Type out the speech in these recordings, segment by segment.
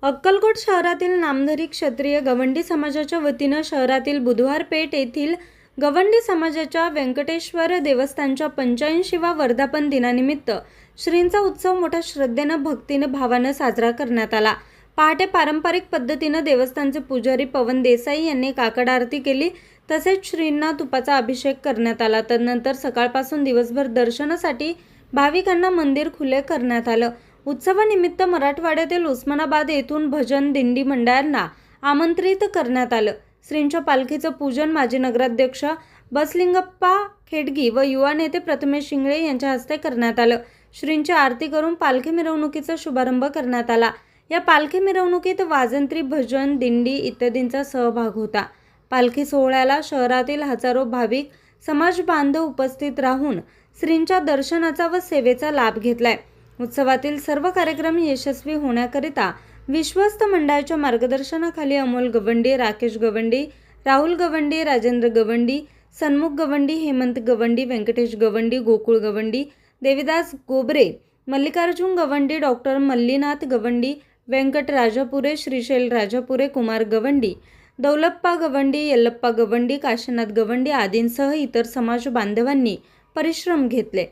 अक्कलकोट शहरातील नामधारी क्षत्रिय गवंडी समाजाच्या वतीनं शहरातील बुधवार पेठ येथील गवंडी समाजाच्या व्यंकटेश्वर देवस्थानच्या 85वा वर्धापन दिनानिमित्त श्रींचा उत्सव मोठ्या श्रद्धेनं भक्तीनं भावानं साजरा करण्यात आला। पहाटे पारंपरिक पद्धतीनं देवस्थानचे पुजारी पवन देसाई यांनी काकड आरती केली। तसेच श्रींना तुपाचा अभिषेक करण्यात आला। तदनंतर सकाळपासून दिवसभर दर्शनासाठी भाविकांना मंदिर खुले करण्यात आलं। उत्सवानिमित्त मराठवाड्यातील उस्मानाबाद येथून भजन दिंडी मंडळांना आमंत्रित करण्यात आलं। श्रींच्या पालखीचं पूजन माजी नगराध्यक्ष बसलिंगप्पा खेडगी व युवा नेते प्रथमेश शिंगळे यांच्या हस्ते करण्यात आलं। श्रींची आरती करून पालखी मिरवणुकीचा शुभारंभ करण्यात आला। या पालखी मिरवणुकीत वाजंत्री, भजन, दिंडी इत्यादींचा सहभाग होता। पालखी सोहळ्याला शहरातील हजारो भाविक समाज बांधव उपस्थित राहून श्रींच्या दर्शनाचा व सेवेचा लाभ घेतलाय। उत्सवातील सर्व कार्यक्रम यशस्वी होण्याकरिता विश्वस्त मंडळाच्या मार्गदर्शनाखाली अमोल गवंडी, राकेश गवंडी, राहुल गवंडी, राजेंद्र गवंडी, सन्मुख गवंडी, हेमंत गवंडी, व्यंकटेश गवंडी, गोकुळ गवंडी, देविदास गोबरे, मल्लिकार्जुन गवंडी, डॉक्टर मल्लीनाथ गवंडी, व्यंकट राजापुरे, श्रीशैल राजापुरे, कुमार गवंडी, दौलप्पा गवंडी, यल्लप्पा गवंडी, काशीनाथ गवंडी आदींसह इतर समाज बांधवांनी परिश्रम घेतले।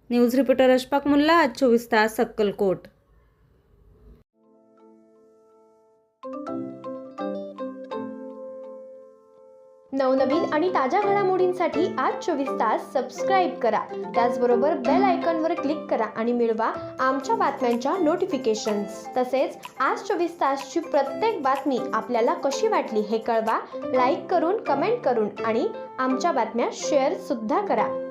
न्यूज रिपोर्टर अशफाक मुल्ला, आज 24 तास, अक्कलकोट। नवनवीन आणि ताज्या घडामोडींसाठी आज 24 तास सबस्क्राईब करा। त्याचबरोबर बेल आयकॉनवर क्लिक करा आणि मिळवा आमच्या बातम्यांच्या नोटिफिकेशन्स। तसेच आज 24 तासची प्रत्येक बातमी आपल्याला कशी वाटली हे कळवा। लाईक करून, कमेंट करून आणि आमच्या बातम्या शेअर सुद्धा करा।